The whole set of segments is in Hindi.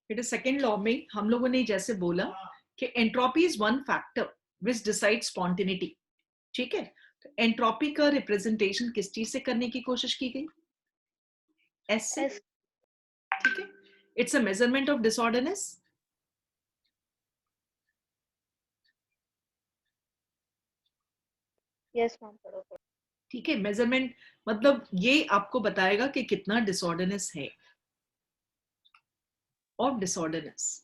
बेटा सेकेंड लॉ में हम लोगों ने जैसे बोला कि entropy is one factor which decide spontaneity, ठीक है। तो एंट्रोपी का रिप्रेजेंटेशन किस चीज से करने की कोशिश की गई? एस से, ठीक है। It's a measurement of disorderness. Yes ma'am, बरोबर। ठीक है, मेजरमेंट मतलब ये आपको बताएगा कि कितना डिसऑर्डरनेस है, ऑफ डिसऑर्डरनेस।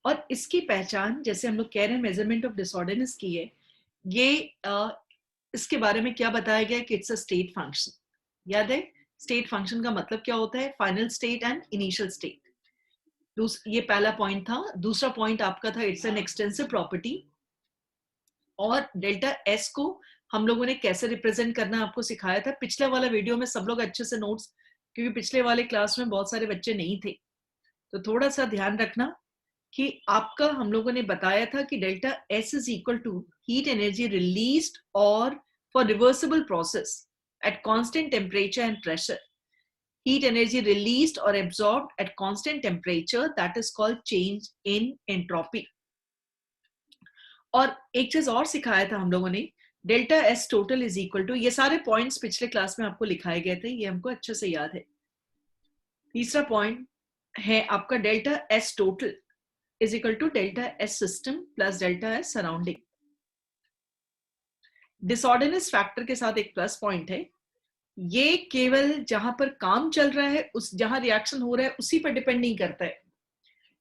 और इसकी पहचान जैसे हम लोग कह रहे हैं मेजरमेंट ऑफ डिसऑर्डरनेस की है, ये इसके बारे में क्या बताया गया कि इट्स अ स्टेट फंक्शन। याद है स्टेट फंक्शन का मतलब क्या होता है? Final state and initial state. ये पहला पॉइंट था। दूसरा पॉइंट आपका था इट्स एन एक्सटेंसिव प्रॉपर्टी। और डेल्टा एस को हम लोगों ने कैसे रिप्रेजेंट करना आपको सिखाया था पिछले वाला वीडियो में। सब लोग अच्छे से नोट्स, क्योंकि पिछले वाले क्लास में बहुत सारे बच्चे नहीं थे, तो थोड़ा सा ध्यान रखना कि आपका हम लोगों ने बताया था कि delta S is equal to heat energy released और for reversible process at constant temperature and pressure, heat energy released or absorbed at constant temperature, that is called change in entropy. और एक चीज और सिखाया था हम लोगों ने, delta S total is equal to, ये सारे पॉइंट्स पिछले क्लास में आपको लिखाए गए थे, ये हमको अच्छे से याद है। तीसरा पॉइंट है आपका delta S total is equal to delta S system plus delta S surrounding. Disorderness factor के साथ एक प्लस पॉइंट है, ये केवल जहां पर काम चल रहा है, उस जहां रिएक्शन हो रहा है उसी पर डिपेंड नहीं करता है,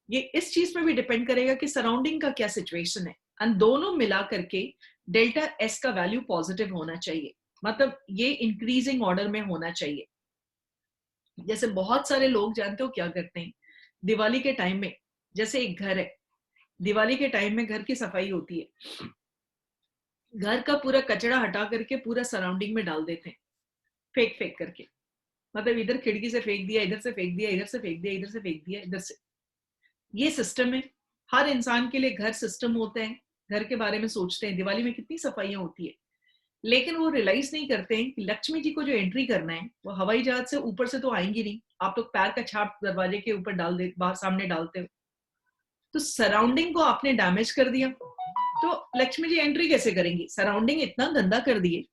ये इस चीज में भी डिपेंड करेगा कि सराउंडिंग का क्या सिचुएशन है। एंड दोनों मिला करके डेल्टा एस का वैल्यू पॉजिटिव होना चाहिए, मतलब ये इंक्रीजिंग ऑर्डर में होना चाहिए। जैसे बहुत सारे लोग जानते हो क्या करते हैं दिवाली के टाइम में, जैसे एक घर है, दिवाली के टाइम में घर की सफाई होती है, घर का पूरा कचरा हटा करके पूरा सराउंडिंग में डाल देते हैं, फेंक फेंक करके। मतलब इधर खिड़की से फेंक दिया, इधर से फेंक दिया, इधर से फेंक दिया, इधर से फेंक दिया, इधर से। ये सिस्टम है, हर इंसान के लिए घर सिस्टम होते हैं, घर के बारे में सोचते हैं। दिवाली में कितनी सफाइयां होती है, लेकिन वो रियलाइज नहीं करते हैं कि लक्ष्मी जी को जो एंट्री करना है वो हवाई जहाज से ऊपर से तो आएंगी नहीं। आप लोग पैर का छाप दरवाजे के ऊपर डाल दे, बाहर सामने डालते हो, तो सराउंडिंग को आपने डैमेज कर दिया, तो लक्ष्मी जी एंट्री कैसे करेंगी? सराउंडिंग इतना गंदा कर दिए।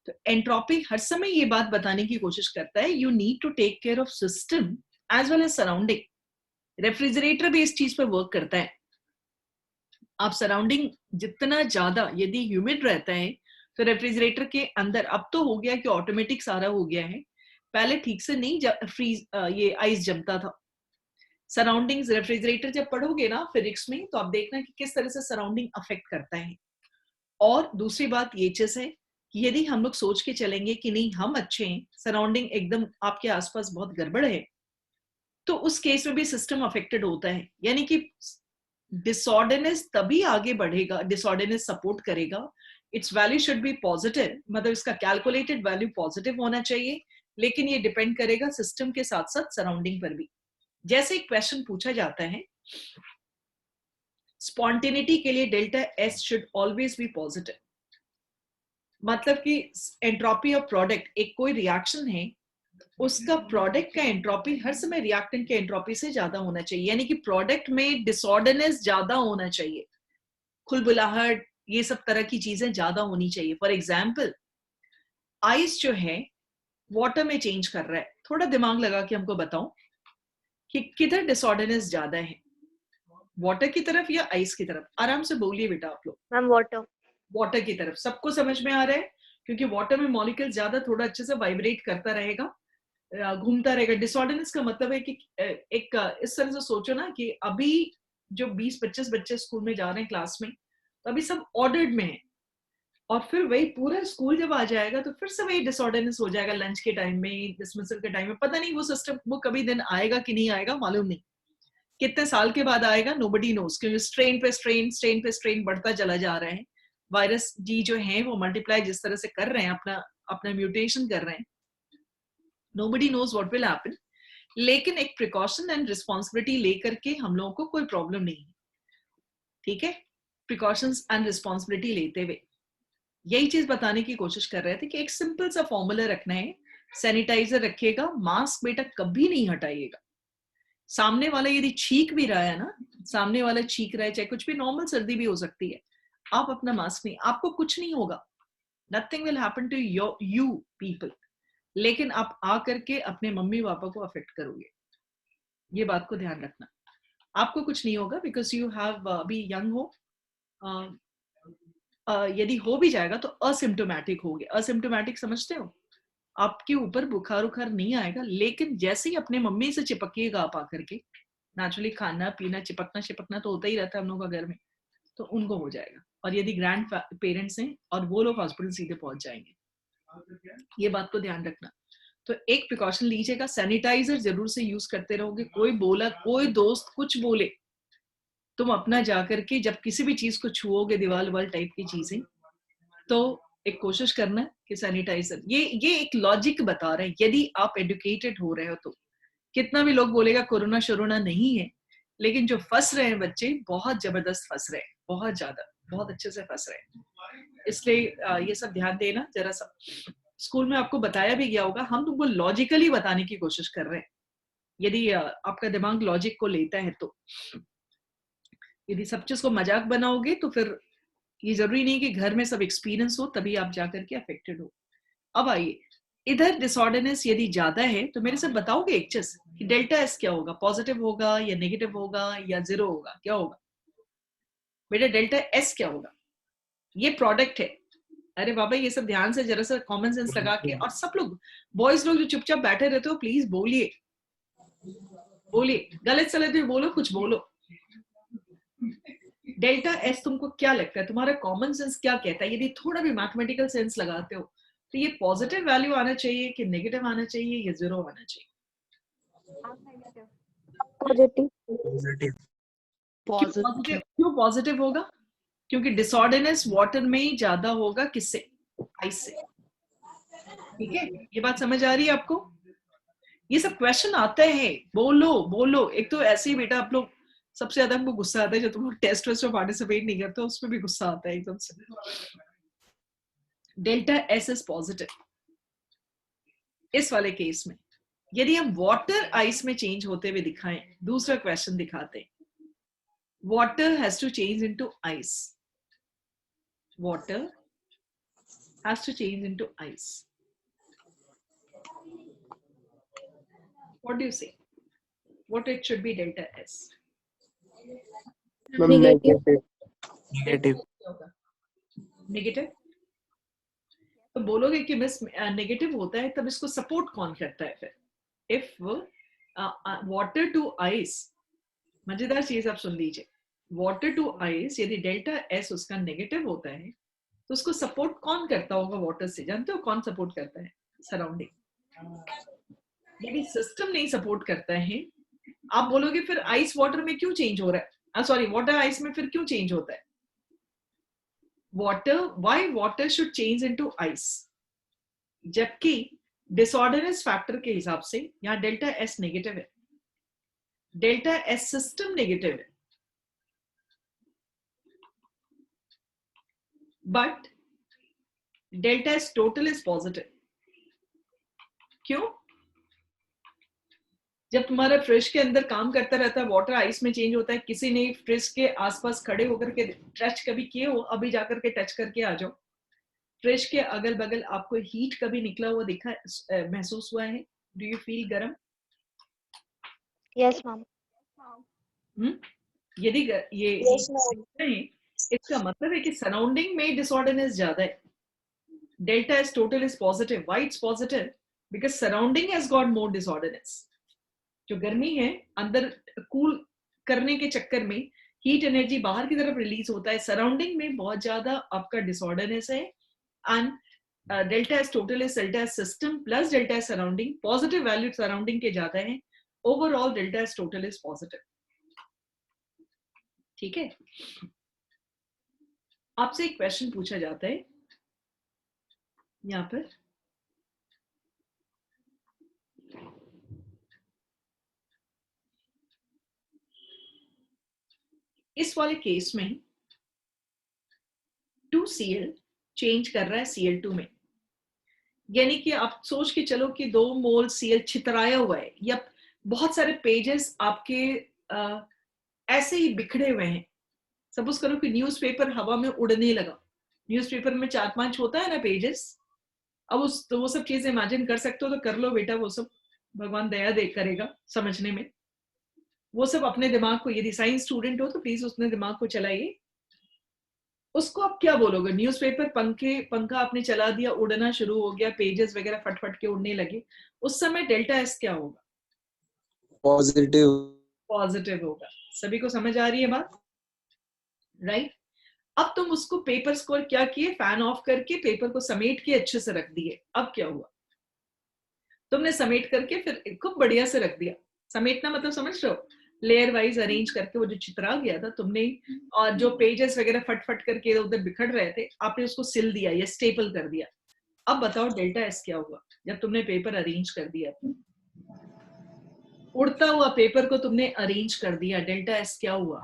तो एंट्रोपी हर समय ये बात बताने की कोशिश करता है, you need to take care of system as well as surrounding. Refrigerator भी इस चीज पर वर्क करता है। आप सराउंडिंग जितना ज्यादा यदि ह्यूमिड रहता है तो रेफ्रिजरेटर के अंदर, अब तो हो गया कि ऑटोमेटिक सारा हो गया है, पहले ठीक से नहीं फ्रीज ये आइस जमता था। सराउंडिंग्स रेफ्रिजरेटर जब पढ़ोगे ना फिजिक्स में, तो आप देखना कि किस तरह से सराउंडिंग अफेक्ट करता है। और दूसरी बात ये चीज है कि यदि हम लोग सोच के चलेंगे कि नहीं हम अच्छे हैं, सराउंडिंग एकदम आपके आसपास बहुत गड़बड़ है, तो उस केस में भी सिस्टम अफेक्टेड होता है। यानी कि डिसऑर्डरनेस तभी आगे बढ़ेगा, डिसऑर्डरनेस सपोर्ट करेगा, it's value should be positive, मतलब इसका कैलकुलेटेड वैल्यू पॉजिटिव होना चाहिए, लेकिन ये डिपेंड करेगा सिस्टम के साथ साथ सराउंडिंग पर भी। जैसे एक क्वेश्चन पूछा जाता है, स्पॉन्टेनिटी के लिए delta S should always be positive, मतलब कि एंट्रोपी ऑफ प्रोडक्ट, एक कोई रिएक्शन है उसका प्रोडक्ट का एंट्रोपी हर समय रिएक्टेंट के एंट्रोपी से ज्यादा होना चाहिए, यानी कि प्रोडक्ट में डिसऑर्डरनेस ज्यादा होना चाहिए, खुलबुलाहट, ये सब तरह की चीजें ज्यादा होनी चाहिए। फॉर एग्जाम्पल आइस जो है वाटर में चेंज कर रहा है, थोड़ा दिमाग लगा के हमको बताओ कि किधर डिसऑर्डरनेस ज्यादा है, वाटर की तरफ या आइस की तरफ? आराम से बोलिए बेटा आप लोग। Ma'am water. वाटर की तरफ। सबको समझ में आ रहा है? क्योंकि वाटर में मॉलिक्यूल ज्यादा थोड़ा अच्छे से वाइब्रेट करता रहेगा, घूमता रहेगा। डिसऑर्डरनेस का मतलब है कि एक इस तरह से सोचो ना कि अभी जो 20-25 बच्चे स्कूल में जा रहे हैं क्लास में, तो अभी सब ऑर्डर्ड में है, और फिर वही पूरा स्कूल जब आ जाएगा तो फिर से वही डिसऑर्डरनेस हो जाएगा, लंच के टाइम में, डिसमिसल के टाइम में। पता नहीं वो सिस्टम वो कभी दिन आएगा कि नहीं आएगा, मालूम नहीं कितने साल के बाद आएगा, नोबडी नोज, क्योंकि स्ट्रेन पे स्ट्रेन, स्ट्रेन पे स्ट्रेन बढ़ता चला जा रहा है। वायरस जी जो है वो मल्टीप्लाई जिस तरह से कर रहे हैं, अपना अपना म्यूटेशन कर रहे हैं, nobody knows what will happen। लेकिन एक प्रिकॉशन एंड रिस्पॉन्सिबिलिटी लेकर के हम लोगों को कोई प्रॉब्लम नहीं है, ठीक है, प्रिकॉशंस एंड रिस्पॉन्सिबिलिटी लेते हुए। यही चीज बताने की कोशिश कर रहे थे कि एक सिंपल सा फॉर्मूला रखना है, सैनिटाइजर रखिएगा, मास्क बेटा कभी नहीं हटाइएगा। सामने वाला यदि छींक भी रहा है ना, सामने वाला छींक रहा है, चाहे कुछ भी, नॉर्मल सर्दी भी हो सकती है, आप अपना मास्क नहीं, आपको कुछ नहीं होगा, nothing will happen to you people, लेकिन आप आ करके अपने मम्मी पापा को अफेक्ट करोगे। ये बात को ध्यान रखना। आपको कुछ नहीं होगा बिकॉज यू हैव अभी यंग हो। यदि हो भी जाएगा तो असिम्टोमेटिक होगे। असिम्टोमेटिक समझते हो? आपके ऊपर बुखार उखार नहीं आएगा, लेकिन जैसे ही अपने मम्मी से चिपकिएगा आप आकर के, नेचुरली खाना पीना चिपकना चिपकना तो होता ही रहता है हम लोगों का घर में, तो उनको हो जाएगा। और यदि ग्रैंड पेरेंट्स हैं और वो लोग हॉस्पिटल सीधे पहुंच जाएंगे, ये बात को ध्यान रखना। तो एक प्रिकॉशन लीजिएगा, सैनिटाइजर जरूर से यूज करते रहोगे। कोई बोला, कोई दोस्त कुछ बोले, तुम अपना जाकर के जब किसी भी चीज को छुओगे, दीवार वाल टाइप की चीजें, तो एक कोशिश करना कि सैनिटाइजर, ये एक लॉजिक बता रहे हैं। यदि आप एडुकेटेड हो रहे हो तो कितना भी लोग बोलेगा कोरोना शोरोना नहीं है, लेकिन जो फंस रहे हैं बच्चे, बहुत जबरदस्त फंस रहे हैं, बहुत ज्यादा, बहुत अच्छे से फंस रहे हैं। इसलिए ये सब ध्यान देना जरा सा। स्कूल में आपको बताया भी गया होगा, हम तुमको लॉजिकली बताने की कोशिश कर रहे हैं, यदि आपका दिमाग लॉजिक को लेता है तो। यदि सब चीज को मजाक बनाओगे तो फिर ये जरूरी नहीं कि घर में सब एक्सपीरियंस हो तभी आप जाकर के अफेक्टेड हो। अब आइए, इधर डिसऑर्डरनेस यदि ज्यादा है तो मेरे से बताओगे एक चीज कि डेल्टा एस क्या होगा? पॉजिटिव होगा या नेगेटिव होगा या जीरो होगा? क्या होगा बेटा? डेल्टा एस क्या होगा? ये प्रोडक्ट है। अरे बाबा, ये सब ध्यान से जरा सा कॉमन सेंस लगा के, और सब लोग बॉयज लोग जो चुपचाप बैठे रहते हो, प्लीज बोलिए, बोलिए, गलत सलत भी बोलो, कुछ बोलो। डेल्टा एस तुमको क्या लगता है? तुम्हारा कॉमन सेंस क्या कहता है? यदि थोड़ा भी मैथमेटिकल सेंस लगाते हो तो ये पॉजिटिव वैल्यू आना चाहिए कि नेगेटिव आना चाहिए या जीरो आना चाहिए? पॉजिटिव। पॉजिटिव क्यों पॉजिटिव होगा? क्योंकि डिसऑर्डरनेस वाटर में ज्यादा होगा, किससे? आइस से। ठीक है, ये बात समझ आ रही है आपको? ये सब क्वेश्चन आते हैं, बोलो बोलो। एक तो ऐसे ही बेटा आप लोग, सबसे ज्यादा हमको गुस्सा आता है जब तुम लोग टेस्ट वेस्ट में पार्टिसिपेट नहीं करते, उसमें भी गुस्सा आता है एकदम से। Delta S is positive. इस वाले केस में यदि हम वाटर आइस में चेंज होते हुए दिखाएं, दूसरा क्वेश्चन दिखाते हैं, water has to change into ice, water has to change into ice, what do you say? What it should be delta S? Negative. Negative. Negative? तो बोलोगे कि मिस नेगेटिव होता है, तब इसको सपोर्ट कौन करता है फिर? इफ वाटर टू आइस, मजेदार चीज आप सुन लीजिए, वाटर टू आइस यदि डेल्टा एस उसका नेगेटिव होता है तो उसको सपोर्ट कौन करता होगा वाटर से? जानते हो कौन सपोर्ट करता है? सराउंडिंग। यदि सिस्टम नहीं सपोर्ट करता है, आप बोलोगे फिर आइस वाटर में क्यों चेंज हो रहा है? सॉरी, वाटर आइस में फिर क्यों चेंज होता है? Water, why water should change into ice? जबकि डिसऑर्डरनेस फैक्टर के हिसाब से यहां डेल्टा एस नेगेटिव है, डेल्टा एस सिस्टम नेगेटिव है, but delta S total is positive. क्यों? जब तुम्हारा फ्रिज के अंदर काम करता रहता है, वाटर आइस में चेंज होता है, किसी ने फ्रिज के आसपास खड़े होकर के टच कभी किए हो? अभी जाकर के टच करके आ जाओ। फ्रिज के अगल बगल आपको हीट कभी निकला हुआ दिखा, महसूस हुआ है? डू यू फील गर्म? Yes ma'am. यदि ये यस मैम। नहीं, इसका मतलब है कि सराउंडिंग में डिसऑर्डरनेस ज्यादा है। Delta S total is positive. Why it's positive? Because surrounding has got more disorderness. जो गर्मी है, अंदर कूल करने के चक्कर में हीट एनर्जी बाहर की तरफ रिलीज होता है, सराउंडिंग में बहुत ज्यादा आपका डिसऑर्डरनेस है। And delta S total is delta S system plus delta S surrounding, positive value surrounding के ज्यादा है, overall delta S total is positive. ठीक है, आपसे एक क्वेश्चन पूछा जाता है यहां पर, इस वाले केस में 2Cl चेंज कर रहा है Cl2 में। यानी कि आप सोच के चलो कि 2 मोल Cl छितराया हुआ है, या बहुत सारे पेजेस आपके ऐसे ही बिखरे हुए हैं। सपोज करो कि न्यूज़पेपर हवा में उड़ने लगा, न्यूज़पेपर में 4-5 होता है ना पेजेस, अब उस तो वो सब चीजें इमेजिन कर सकते हो तो कर लो बेटा, वो सब भगवान दया दे करेगा समझने में। वो सब अपने दिमाग को, यदि साइंस स्टूडेंट हो तो प्लीज उसने दिमाग को चलाइए। उसको आप क्या बोलोगे? न्यूज़पेपर पंखा आपने चला दिया, उड़ना शुरू हो गया, पेजेस वगैरह फट फट के उड़ने लगे, उस समय डेल्टा एस क्या होगा? पॉजिटिव। पॉजिटिव होगा। सभी को समझ आ रही है बात? राइट। अब तुम उसको पेपर्स को क्या किए, फैन ऑफ करके पेपर को समेट के अच्छे से रख दिए। अब क्या हुआ? तुमने समेट करके फिर खूब बढ़िया से रख दिया। समेटना मतलब समझ रहे हो? लेयर वाइज अरेंज करके वो जो चित्रा गया था तुमने, और जो पेजेस वगैरह फट फट करके इधर उधर बिखर रहे थे, आपने उसको सिल दिया या स्टेपल कर दिया। अब बताओ डेल्टा एस क्या हुआ जब तुमने पेपर अरेंज कर दिया? उड़ता हुआ पेपर को तुमने अरेंज कर दिया, डेल्टा एस क्या हुआ?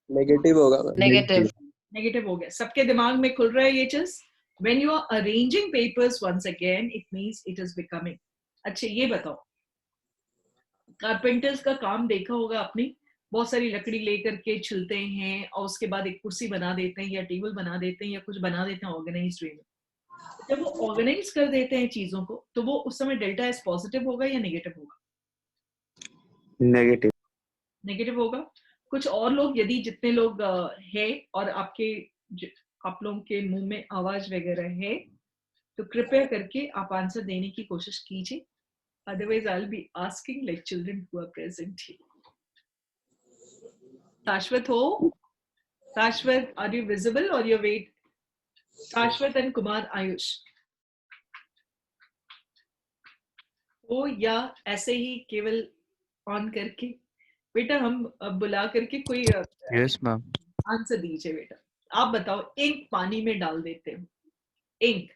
नेगेटिव होगा। नेगेटिव। नेगेटिव हो गया। सबके दिमाग में खुल रहा है ये चीज। When you are arranging papers once again, it means it is becoming. अच्छा ये बताओ, कारपेंटर्स का काम देखा होगा आपने, बहुत सारी लकड़ी लेकर के छिलते हैं और उसके बाद एक कुर्सी बना देते हैं या टेबल बना देते हैं या कुछ बना देते हैं ऑर्गेनाइज्ड वे में। जब वो ऑर्गेनाइज कर देते हैं चीजों को, तो वो उस समय डेल्टा एस पॉजिटिव होगा या नेगेटिव होगा? नेगेटिव। नेगेटिव होगा। कुछ और लोग, यदि जितने लोग है और आप लोगों के मुंह में आवाज वगैरह है, तो कृपया करके आप आंसर देने की कोशिश कीजिए। Otherwise, I'll be asking like children who are present here. Shashwat ho? Shashwat, are you visible or you wait? Shashwat and Kumar Ayush. हो या ऐसे ही केवल ऑन करके? बेटा हम बुला करके कोई यस मैम। आंसर दीजिए बेटा। आप बताओ, इंक पानी में डाल देते हो, इंक,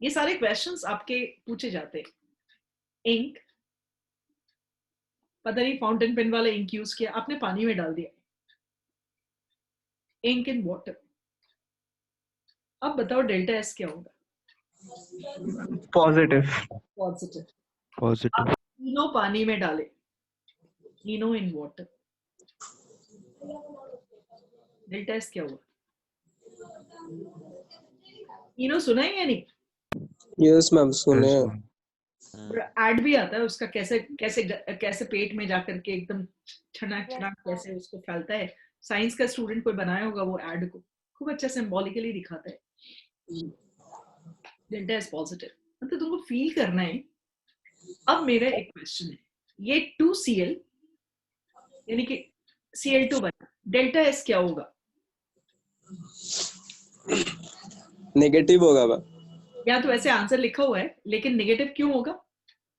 ये सारे क्वेश्चंस आपके पूछे जाते हैं। इंक, पता नहीं फाउंटेन पेन वाला इंक यूज किया आपने, पानी में डाल दिया, इंक इन वाटर। अब बताओ डेल्टा एस क्या होगा? पॉजिटिव। पॉजिटिव। पॉजिटिव। इनो पानी में डाले, इनो इन वाटर, डेल्टा एस क्या हुआ? इनो सुना है या नहीं? यस मैम सुने। एड भी आता है उसका, कैसे कैसे कैसे पेट में जाकर के एकदम छनाक छनाक कैसे उसको फैलता है। साइंस का स्टूडेंट कोई बनाया होगा वो एड को, खूब अच्छा सिंबॉलिकली दिखाता है। डेल्टा एस पॉजिटिव, मतलब तुमको फील करना है। अब मेरा एक क्वेश्चन है, ये 2Cl यानी कि Cl2 बना, डेल्टा एस क्या होगा? नेगेटिव होगा मैम। या तो ऐसे आंसर लिखा हुआ है, लेकिन नेगेटिव क्यों होगा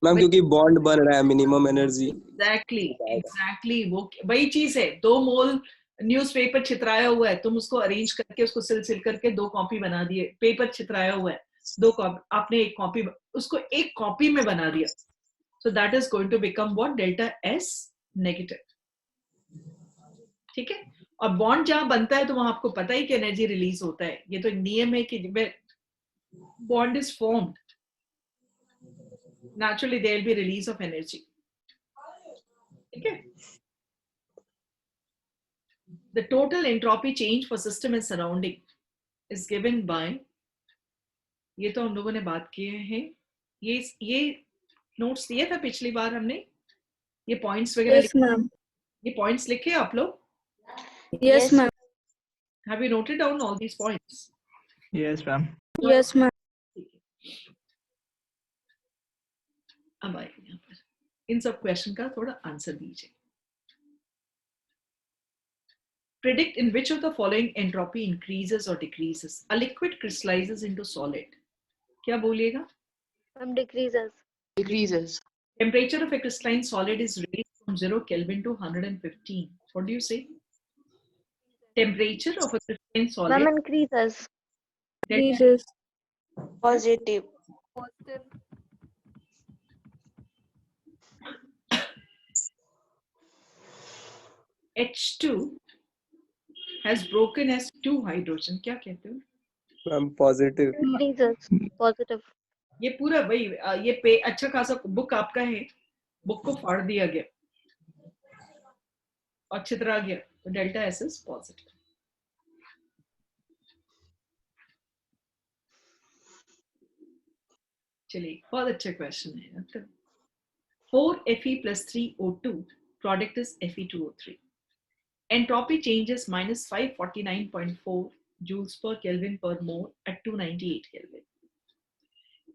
मैम? क्योंकि बॉन्ड बन रहा है, मिनिमम एनर्जी। एग्जैक्टली वो वही चीज है। 2 मोल न्यूज़पेपर छितराया हुआ है, तुम उसको अरेंज करके उसको सिल करके 2 कॉपी बना दिए। पेपर छितराया हुआ है, 2 कॉपी, आपने एक कॉपी उसको एक कॉपी में बना दिया। So that is going to become what? Delta S negative. ठीक है। और बॉन्ड जहां बनता है तो वहां आपको पता ही कि एनर्जी रिलीज होता है। ये तो नियम है कि bond is formed, naturally there will be release of energy. ठीक है। The total entropy change for system and surrounding is given by, ये तो हम लोगों ने बात किए हैं, ये नोट्स दिया था पिछली बार हमने, ये पॉइंट्स वगैरह Yes, ma'am. ये पॉइंट्स लिखे आप लोग? Yes, ma'am. Have you noted down all these points? Yes ma'am. Yes, ma'am. ठीक है। अब आए यहाँ पर, इन सब क्वेश्चन का थोड़ा आंसर दीजिए। Predict in which of the following entropy increases or decreases? A liquid crystallizes into solid. क्या बोलिएगा? Decreases. Decreases. Temperature of a crystalline solid is raised from 0 Kelvin to 115. What do you say? Temperature of a crystalline solid. Increases. Decreases. Positive. H2 has broken as 2 hydrogen. क्या कहते हो? Ma'am positive. Decreases. Positive. ये पूरा वही ये पे अच्छा खासा बुक आपका है, बुक को फाड़ दिया गया और छितरा गया, तो डेल्टा एस इज पॉजिटिव। चलिए बहुत अच्छा क्वेश्चन है। 4Fe plus 3O2 product is Fe2O3. Entropy change is minus 549.4 joules per Kelvin per mole at 298 Kelvin.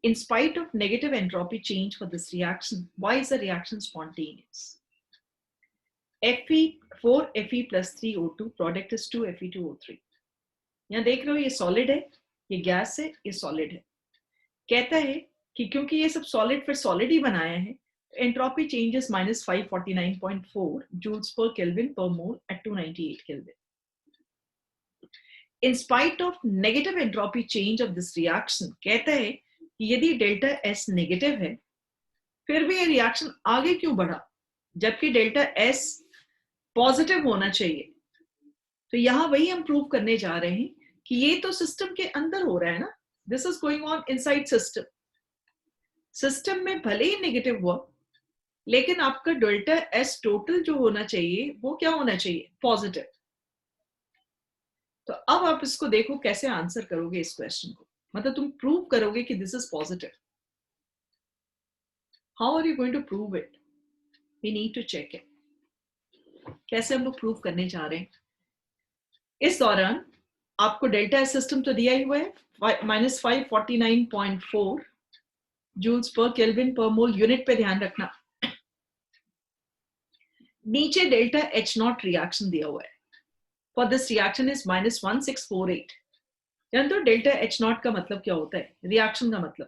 In spite of negative entropy change for this reaction, why is the reaction spontaneous? Fe 4Fe plus 3O2 product is 2Fe2O3. यहाँ देख रहे हो ये सॉलिड है, ये गैस है, ये सॉलिड है। कहता है कि क्योंकि ये सब सॉलिड फिर सॉलिड ही बनाया है, entropy change is minus 549.4 joules per Kelvin per mole at 298 Kelvin. In spite of negative entropy change of this reaction, कहता है कि यदि डेल्टा S नेगेटिव है, फिर भी ये रिएक्शन आगे क्यों बढ़ा, जबकि डेल्टा S पॉजिटिव होना चाहिए। तो यहां वही हम प्रूव करने जा रहे हैं कि ये तो सिस्टम के अंदर हो रहा है ना, this is going on inside system. System में भले ही नेगेटिव हुआ, लेकिन आपका डेल्टा एस टोटल जो होना चाहिए वो क्या होना चाहिए, पॉजिटिव। तो अब आप इसको देखो कैसे आंसर करोगे इस क्वेश्चन को, मतलब तुम प्रूव करोगे कि this is positive. How are you going to prove it? We need to check it. कैसे हम लोग प्रूव करने जा रहे हैं? इस दौरान आपको डेल्टा एस सिस्टम तो दिया ही हुआ है, minus 549.4 जूल्स पर केल्विन पर मोल, यूनिट पे ध्यान रखना। नीचे डेल्टा एच नॉट रिएक्शन दिया हुआ है, for this reaction is minus 1648। जानते हो डेल्टा एच नॉट का मतलब क्या होता है? रिएक्शन का मतलब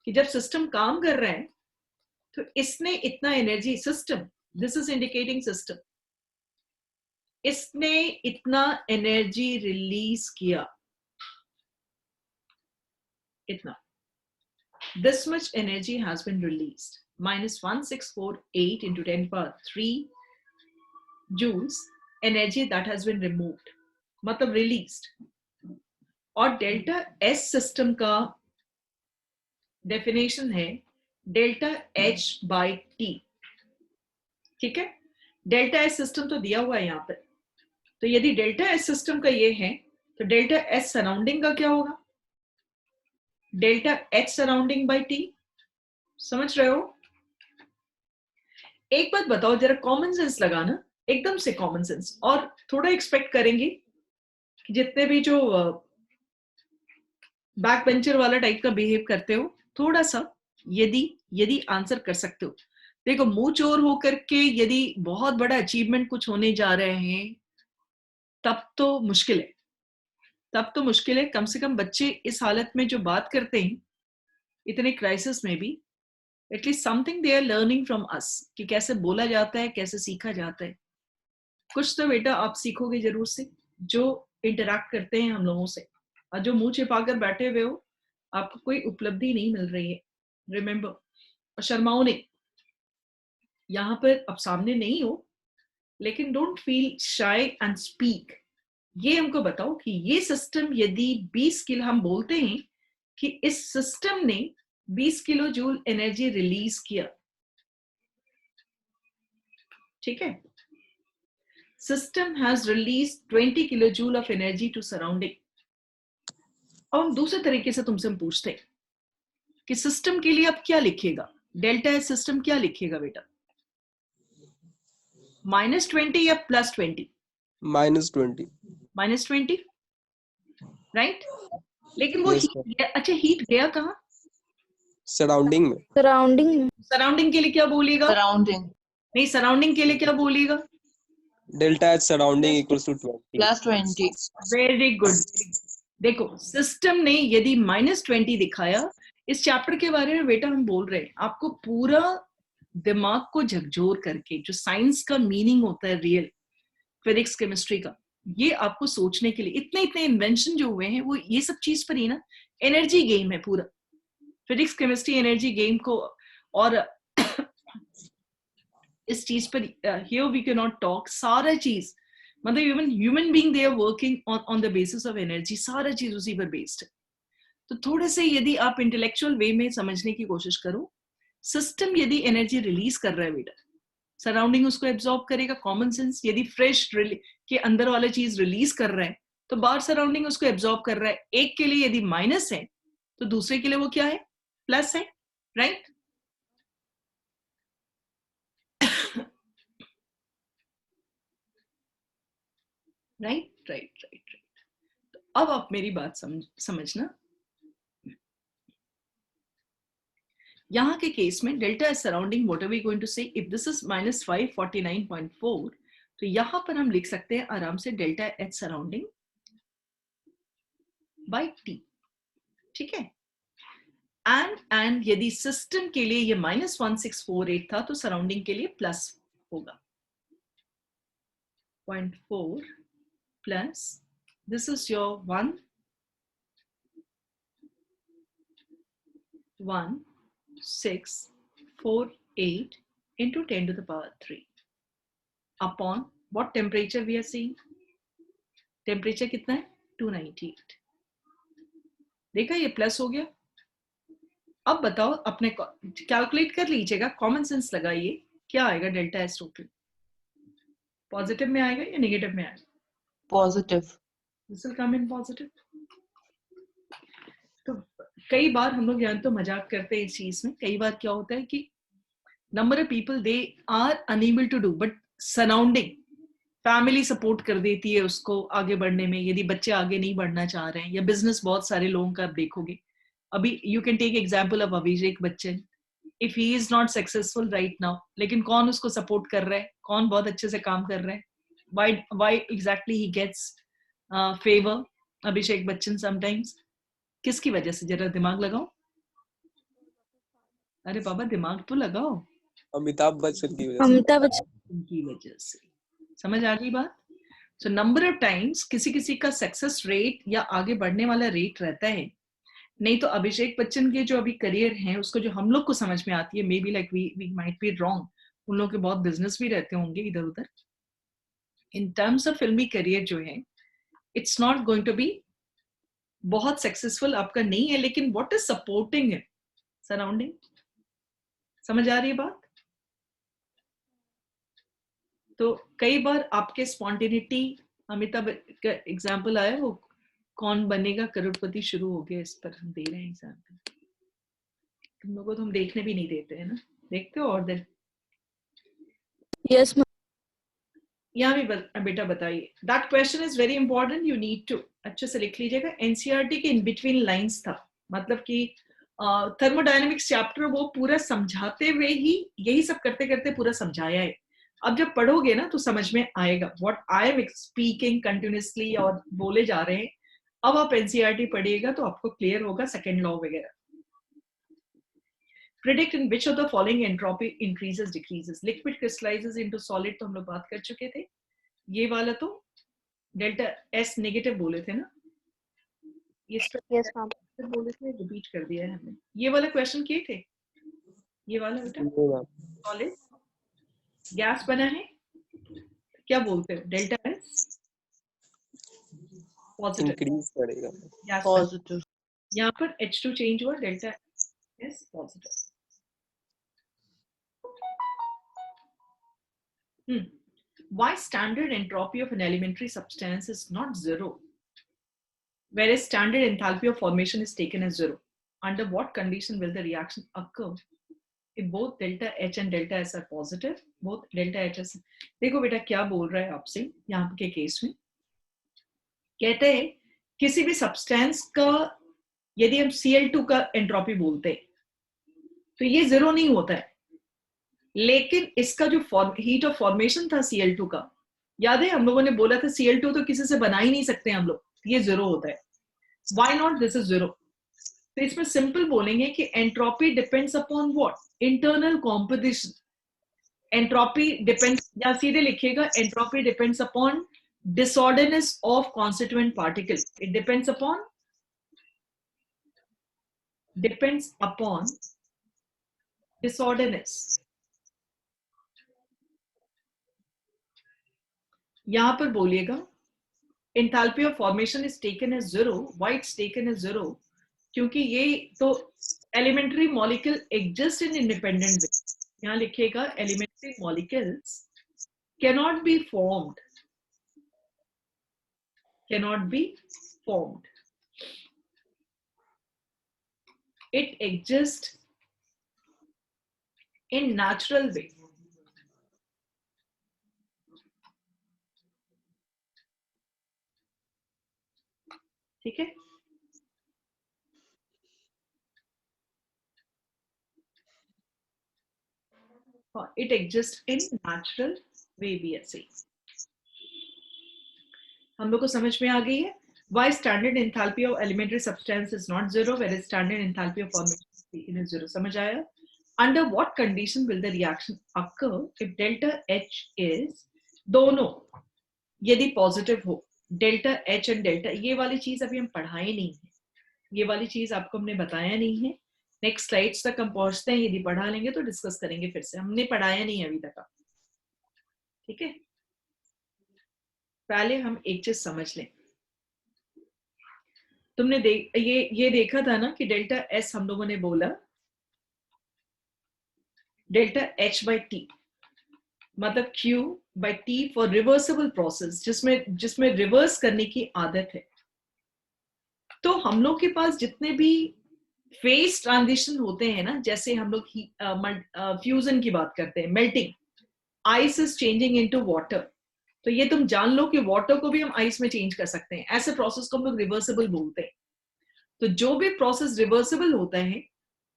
कि जब सिस्टम काम कर रहा है तो इसने इतना energy, system, this is indicating system, इसने इतना एनर्जी रिलीज किया, इतना, this much energy has been released, minus 1648 into 10 power 3 joules energy that has been removed, मतलब released। और डेल्टा एस सिस्टम का डेफिनेशन है डेल्टा एच बाई टी, ठीक है? डेल्टा एस सिस्टम तो दिया हुआ है यहाँ पर, तो यदि डेल्टा एस सिस्टम का ये है तो डेल्टा एस सराउंडिंग का क्या होगा? Delta H surrounding by T. समझ रहे हो? एक बात बताओ जरा, कॉमन सेंस लगाना, एकदम से कॉमन सेंस, और थोड़ा एक्सपेक्ट करेंगे कि जितने भी जो बैक बेंचर वाला टाइप का बिहेव करते हो, थोड़ा सा यदि आंसर कर सकते हो। देखो मुंह चोर होकर के यदि बहुत बड़ा अचीवमेंट कुछ होने जा रहे हैं तब तो मुश्किल है, तब तो मुश्किल है। कम से कम बच्चे इस हालत में जो बात करते हैं इतने क्राइसिस में भी, at least something they are learning from us, कि कैसे बोला जाता है, कैसे सीखा जाता है। कुछ तो बेटा आप सीखोगे जरूर से, जो इंटरैक्ट करते हैं हम लोगों से, और जो मुंह छिपाकर बैठे हुए हो आपको कोई उपलब्धि नहीं मिल रही है, रिमेंबर। और शर्माओ नहीं, यहाँ पर अब सामने नहीं हो, लेकिन don't feel shy and speak. ये हमको बताओ कि ये सिस्टम यदि 20 किलो, हम बोलते हैं कि इस सिस्टम ने 20 किलो जूल एनर्जी रिलीज किया, ठीक है? System has release 20 kilo joule of energy to surrounding. अब हम दूसरे तरीके से तुमसे हम पूछते हैं कि सिस्टम के लिए अब क्या लिखेगा, डेल्टा एस सिस्टम क्या लिखेगा बेटा? -20 या +20? -20। -20, राइट? लेकिन वो Yes, हीट गया, अच्छा हीट गया कहाँ? सराउंडिंग में। Surrounding. सराउंडिंग के लिए क्या बोलेगा? Surrounding नहीं, सराउंडिंग के लिए क्या बोलेगा? Delta H surrounding equals to 20। +20 very good. देखो सिस्टम ने यदि -20 दिखाया, इस चैप्टर के बारे में बेटा हम बोल रहे हैं आपको पूरा दिमाग को झकझोर करके, जो साइंस का मीनिंग होता है रियल, फिजिक्स केमिस्ट्री का, ये आपको सोचने के लिए इतने इन्वेंशन जो हुए हैं वो ये सब चीज पर ही ना। एनर्जी गेम है पूरा, फिजिक्स केमिस्ट्री एनर्जी गेम को, और इस चीज पर here we can not talk, सारा चीज मतलब even human being they are working on the basis of energy, सारा चीज उसी पर बेस्ड है। तो थोड़े से यदि आप इंटेलेक्चुअल वे में समझने की कोशिश करो, सिस्टम यदि एनर्जी रिलीज कर रहा है बेटा, सराउंडिंग उसको एब्जॉर्ब करेगा। कॉमन सेंस, यदि फ्रेश के अंदर वाला चीज रिलीज कर रहा है तो बाहर सराउंडिंग उसको एब्जॉर्ब कर रहा है। एक के लिए यदि माइनस है तो दूसरे के लिए वो क्या है, प्लस है, राइट? Right right right. अब आप मेरी बात समझना। यहाँ के केस में delta S surrounding, what are we going to say, if this is -549.4, तो यहां पर हम लिख सकते हैं आराम से delta H surrounding by T, ठीक है? एंड यदि सिस्टम के लिए ये -1648 था तो सराउंडिंग के लिए प्लस होगा 0.4 plus, this is your 11648 into 10 to the power 3 upon what temperature we are seeing? Temperature कितना है? 298। देखा, ये प्लस हो गया। अब बताओ, अपने कैलकुलेट कर लीजिएगा, कॉमन सेंस लगाइए, क्या आएगा डेल्टा एस टोटल? पॉजिटिव में आएगा या नेगेटिव में आएगा? Positive. This will come in positive. तो कई बार हम लोग यहाँ तो मजाक करते हैं इस चीज में। कई बार क्या होता है कि number of people they are unable to do, but surrounding, family support कर देती है उसको आगे बढ़ने में, यदि बच्चे आगे नहीं बढ़ना चाह रहे हैं, या बिजनेस बहुत सारे लोगों का आप देखोगे। अभी you can take example of Abhishek Bachchan, if he is not successful right now, लेकिन कौन उसको सपोर्ट कर रहा है, कौन बहुत अच्छे से काम कर रहा है, why exactly he gets favour, Abhishek Bachchan sometimes? किसकी वजह से? जरा दिमाग लगाओ। अरे बाबा दिमाग तो लगाओ। अमिताभ बच्चन की वजह से। अमिताभ बच्चन उनकी वजह से। समझ आ गई बात? सो नंबर ऑफ टाइम्स किसी किसी का सक्सेस रेट या आगे बढ़ने वाला रेट रहता है। नहीं तो अभिषेक बच्चन के जो अभी करियर हैं, उसको जो हम लोग को समझ में आती है, maybe like we might be wrong, उन लोगों के बहुत बिजनेस भी रहते होंगे इधर उधर। इन टर्म्स ऑफ फिल्मी करियर जो है, it's not going to be बहुत सक्सेसफुल आपका नहीं है, लेकिन what is supporting it? Surrounding. समझ आ रही है बात? तो कई बार आपके स्पॉन्टेनिटी, अमिताभ का एग्जाम्पल आया, वो कौन बनेगा करोड़पति शुरू हो गया, इस पर हम दे रहे हैं एग्जाम्पल। तुम लोगों को तो हम देखने भी नहीं देते हैं ना, देखते हो? और दिन यस मैम। यहाँ भी बेटा बताइए। That question is very important, you need to अच्छे से लिख लीजिएगा। एनसीईआरटी के इन बिटवीन लाइंस था, मतलब कि थर्मोडायनेमिक्स चैप्टर वो पूरा समझाते हुए ही यही सब करते करते पूरा समझाया है। अब जब पढ़ोगे ना तो समझ में आएगा what I am speaking continuously और बोले जा रहे हैं। अब आप एनसीईआरटी पढ़िएगा तो आपको क्लियर होगा सेकेंड लॉ वगैरह। Predict in which of the following entropy increases decreases? Liquid crystallizes into solid, तो हम लोग बात कर चुके थे। ये वाला तो डेल्टा एस नेगेटिव बोले थे ना, ये यस मैम। बोले थे, रिपीट कर दिया है हमने। ये वाला क्वेश्चन किए थे, ये वाला बेटा सॉलिड गैस बना है, क्या बोलते हो? डेल्टा एस पॉजिटिव, इंक्रीज करेगा। Gas positive. यहाँ पर H2 चेंज हुआ, delta S positive. Why standard entropy of an elementary substance is not zero, whereas standard enthalpy of formation is taken as zero? Under what condition will the reaction occur if both delta H and delta S are positive? Both delta H S। देखो बेटा क्या बोल रहा है आपसे यहाँ के केस में, कहते हैं किसी भी सब्सटेंस का यदि हम Cl2 का एंट्रोपी बोलते हैं तो ये जीरो नहीं होता है, लेकिन इसका जो हीट ऑफ फॉर्मेशन था Cl2 का, याद है हम लोगों ने बोला था Cl2 तो किसी से बना ही नहीं सकते हम लोग, ये जीरो होता है। Why not this is zero? तो इसमें सिंपल बोलेंगे कि entropy depends upon what? Internal composition. Entropy depends, या सीधे लिखिएगा entropy depends upon disorderness of constituent particle. It depends upon disorderness यहां पर बोलिएगा enthalpy of formation is taken as 0. Why it's taken as 0? क्योंकि ये तो elementary molecule exist in independent way. यहां लिखिएगा elementary molecules cannot be formed, cannot be formed. It exists in natural way. ठीक है. It exists in natural way भी ऐसे. हम लोग को समझ में आ गई है. Why standard enthalpy of elementary substance is not 0, whereas standard enthalpy of formation is 0. समझ आया? Under what condition will the reaction occur if delta H is दोनों यदि पॉजिटिव हो, डेल्टा H एंड डेल्टा, ये वाली चीज अभी हम पढ़ाए नहीं है, ये वाली चीज आपको हमने बताया नहीं है. नेक्स्ट स्लाइड्स तक हम पहुंचते हैं, यदि पढ़ा लेंगे तो डिस्कस करेंगे फिर से. हमने पढ़ाया नहीं अभी तक. ठीक है, पहले हम एक चीज समझ लें. तुमने ये देखा था ना कि डेल्टा S हम लोगों ने बोला डेल्टा H बाई टी मतलब Q by T for reversible process, जिसमें रिवर्स करने की आदत है. तो हम लोग के पास जितने भी फेज ट्रांजिशन होते हैं ना, जैसे हम लोग फ्यूजन की बात करते हैं, melting, ice is changing into water, तो ये तुम जान लो कि वाटर को भी हम आइस में चेंज कर सकते हैं. ऐसे प्रोसेस को हम लोग रिवर्सिबल बोलते हैं. तो जो भी प्रोसेस रिवर्सिबल होता है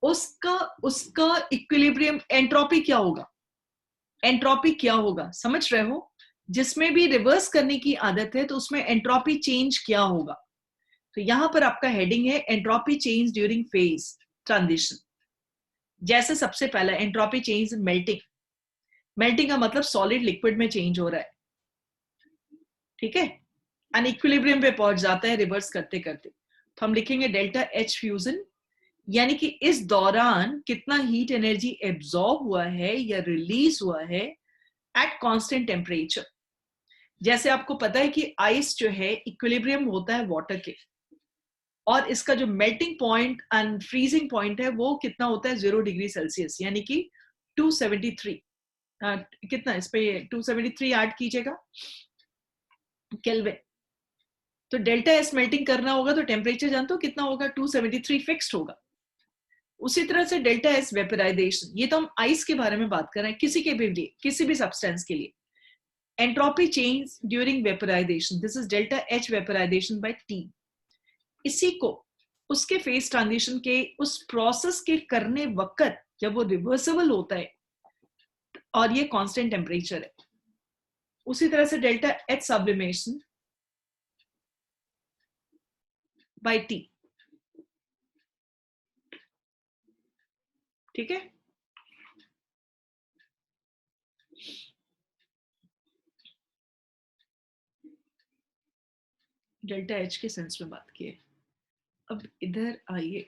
उसका इक्विलिब्रियम एंट्रोपी क्या होगा, एंट्रोपी क्या होगा, समझ रहे हो? जिसमें भी रिवर्स करने की आदत है तो उसमें एंट्रोपी चेंज क्या होगा. तो यहां पर आपका हेडिंग है entropy change during phase transition. जैसे सबसे पहला entropy change in melting. Melting का मतलब सॉलिड लिक्विड में चेंज हो रहा है. ठीक है, एंड इक्विलिब्रियम पे पहुंच जाता है रिवर्स करते करते. तो हम लिखेंगे डेल्टा H फ्यूजन, यानी कि इस दौरान कितना हीट एनर्जी एब्जॉर्ब हुआ है या रिलीज हुआ है एट कांस्टेंट टेम्परेचर. जैसे आपको पता है कि आइस जो है इक्विलिब्रियम होता है वाटर के, और इसका जो melting point and freezing point है वो कितना होता है 0 डिग्री सेल्सियस, यानी कि 273. कितना इस पे 273 ऐड कीजिएगा केल्विन. तो डेल्टा एस मेल्टिंग करना होगा तो टेम्परेचर जानते हो कितना होगा, 273 फिक्स्ड होगा. उसी तरह से डेल्टा एस वेपराइजेशन, ये तो हम आइस के बारे में बात कर रहे हैं, किसी के भी लिए, किसी भी सब्सटेंस के लिए. Entropy change during vaporisation, this is delta H vaporisation by T. इसी को उसके फेज ट्रांजिशन के उस प्रोसेस के करने वक्त जब वो रिवर्सिबल होता है और ये कांस्टेंट टेम्परेचर है. उसी तरह से delta H sublimation by T. ठीक है, डेल्टा H के सेंस में बात किए. अब इधर आइए,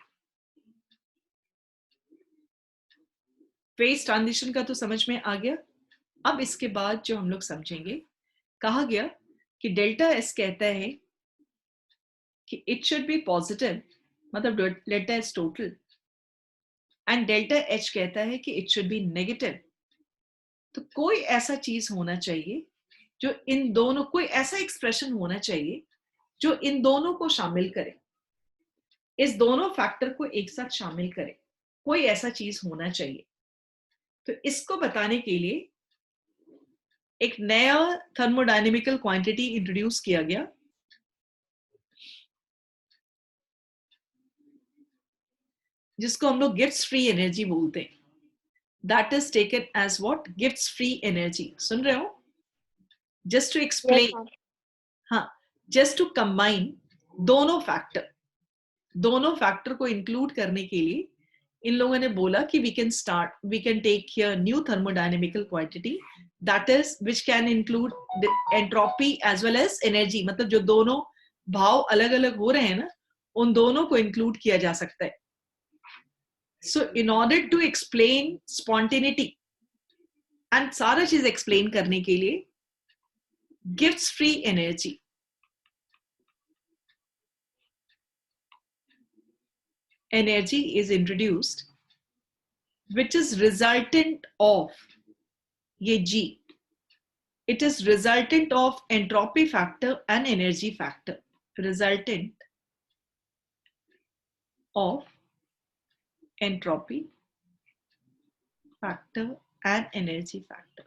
फेज ट्रांजिशन का तो समझ में आ गया. अब इसके बाद जो हम लोग समझेंगे, कहा गया कि डेल्टा S कहता है कि इट शुड बी पॉजिटिव, मतलब delta S total, and delta H कहता है कि इट शुड बी नेगेटिव. तो कोई ऐसा चीज होना चाहिए जो इन दोनों, कोई ऐसा एक्सप्रेशन होना चाहिए जो इन दोनों को शामिल करे, इस दोनों फैक्टर को एक साथ शामिल करे. कोई ऐसा चीज होना चाहिए. तो इसको बताने के लिए एक नया थर्मोडायनेमिकल क्वांटिटी इंट्रोड्यूस किया गया, जिसको हम लोग गिब्स फ्री एनर्जी बोलते हैं. That is taken as what, Gibbs free energy. सुन रहे हो? जस्ट टू एक्सप्लेन, हाँ, जस्ट टू कंबाइन दोनों फैक्टर को इंक्लूड करने के लिए इन लोगों ने बोला कि we can take here new thermodynamical quantity that is which can include entropy as well as energy. मतलब जो दोनों भाव अलग अलग हो रहे हैं ना, उन दोनों को इंक्लूड किया जा सकता है. So in order to explain spontaneity and सारा चीज एक्सप्लेन करने के लिए gives free energy. Energy is introduced which is resultant of ये G. It is resultant of entropy factor and energy factor. Resultant of entropy factor and energy factor.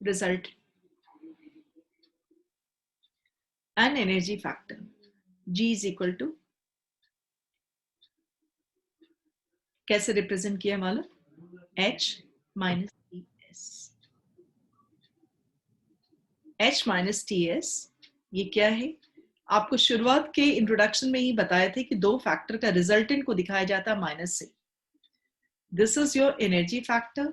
Result and energy factor. G is equal to कैसे रिप्रेजेंट किया मालूम? H minus TS. H minus TS ये क्या है? आपको शुरुआत के इंट्रोडक्शन में ही बताया थे कि दो फैक्टर का रिजल्टेंट को दिखाया जाता है माइनस से. This is your energy factor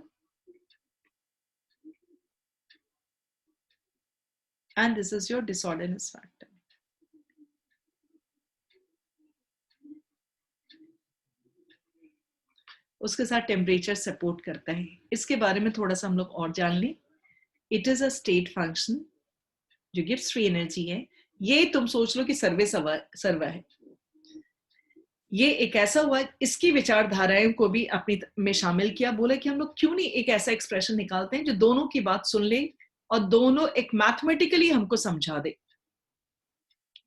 and this is your disorderness factor. उसके साथ टेम्परेचर सपोर्ट करता है. इसके बारे में थोड़ा सा हम लोग और जान लें. It is a state function जो गिव्स फ्री एनर्जी है. ये तुम सोच लो कि सर्व है. ये एक ऐसा हुआ इसकी विचारधाराओं को भी अपनी में शामिल किया. बोला कि हम लोग क्यों नहीं एक ऐसा एक्सप्रेशन निकालते हैं जो दोनों की बात सुन ले और दोनों एक मैथमेटिकली हमको समझा दे.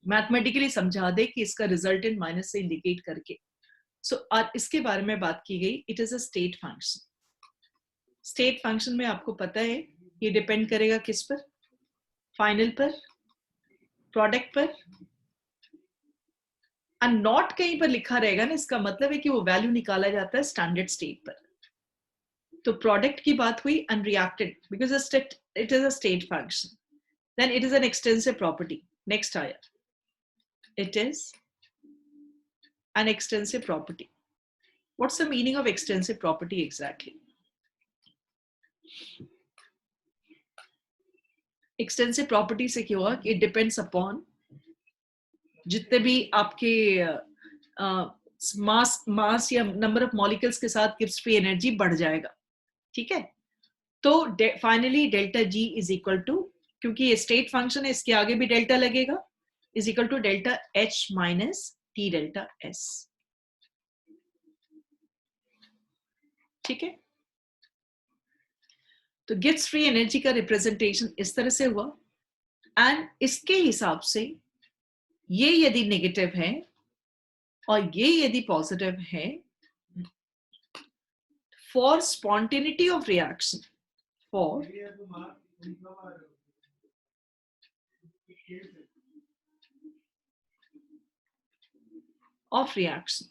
मैथमेटिकली समझा दे कि इसका रिजल्टेंट माइनस से इंडिकेट करके. सो इसके बारे में बात की गई. It is a state function. State function में आपको पता है ये डिपेंड करेगा किस पर? फाइनल पर, प्रोडक्ट पर. और नॉट कहीं पर लिखा रहेगा ना, इसका मतलब है कि वो वैल्यू निकाला जाता है स्टैंडर्ड स्टेट पर. तो प्रोडक्ट की बात हुई unreacted because it is a state function. Then it is an extensive property. Next आया, it is an extensive property. What's the meaning of extensive property exactly? Extensive property से क्या हुआ? It depends upon जितने भी आपके मास या नंबर ऑफ मॉलिक्यूल्स के साथ गिव्स फ्री एनर्जी बढ़ जाएगा. ठीक है. तो finally delta G is equal to, क्योंकि ये स्टेट फंक्शन है इसके आगे भी डेल्टा लगेगा, is equal to delta H minus T delta S. ठीक है. तो गिव्स फ्री एनर्जी का रिप्रेजेंटेशन इस तरह से हुआ. एंड इसके हिसाब से ये यदि नेगेटिव है और ये यदि पॉजिटिव है, for spontaneity of reaction, for of reaction,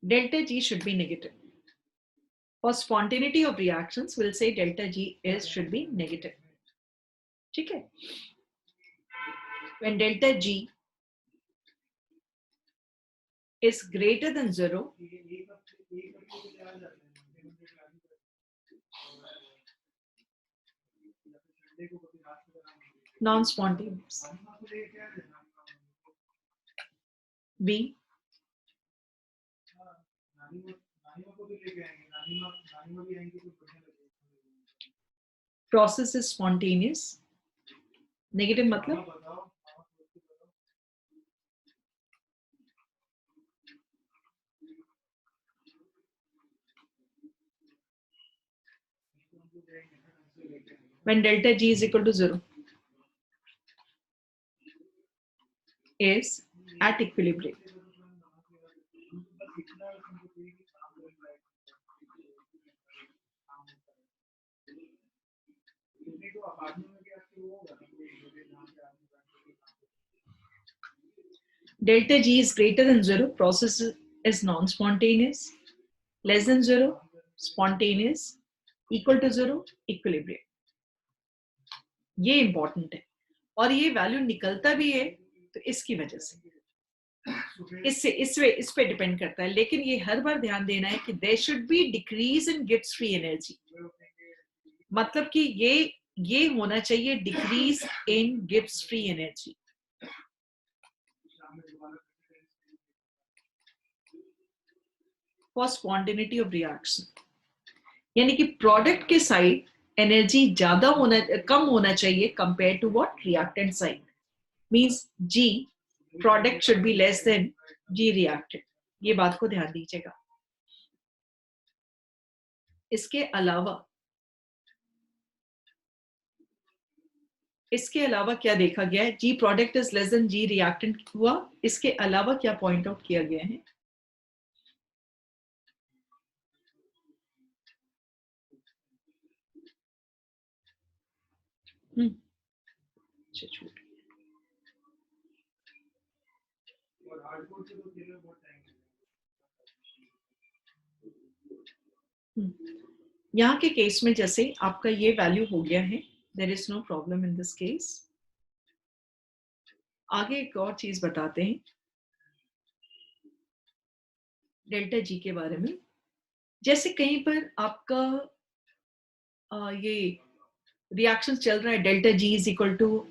delta G should be negative. For spontaneity of reactions, we'll say delta G should be negative. ठीक है. When delta G is greater than 0, non-spontaneous. B, process is spontaneous. Negative मतलब when delta G is equal to 0 is at equilibrium. Delta G is greater than 0, process is non-spontaneous. Less than 0, spontaneous. Equal to 0, equilibrium. ये इंपॉर्टेंट है और ये वैल्यू निकलता भी है तो इसकी वजह से. इस पे डिपेंड करता है, लेकिन ये हर बार ध्यान देना है कि there should be decrease in Gibbs free energy, मतलब कि ये होना चाहिए decrease in Gibbs free energy. For spontaneity of reaction, यानी कि प्रोडक्ट के साइड एनर्जी कम होना चाहिए compare to what reactant side, means G product should be less than G reactant. ये बात को ध्यान दीजिएगा। इसके अलावा क्या देखा गया है, G product is less than G reactant हुआ, इसके अलावा क्या पॉइंट आउट किया गया है? यहाँ के केस में जैसे आपका ये वैल्यू हो गया है, there is no problem in this case. आगे एक और चीज बताते हैं डेल्टा जी के बारे में। जैसे कहीं पर आपका ये रिएक्शन चल रहा है, delta G is equal to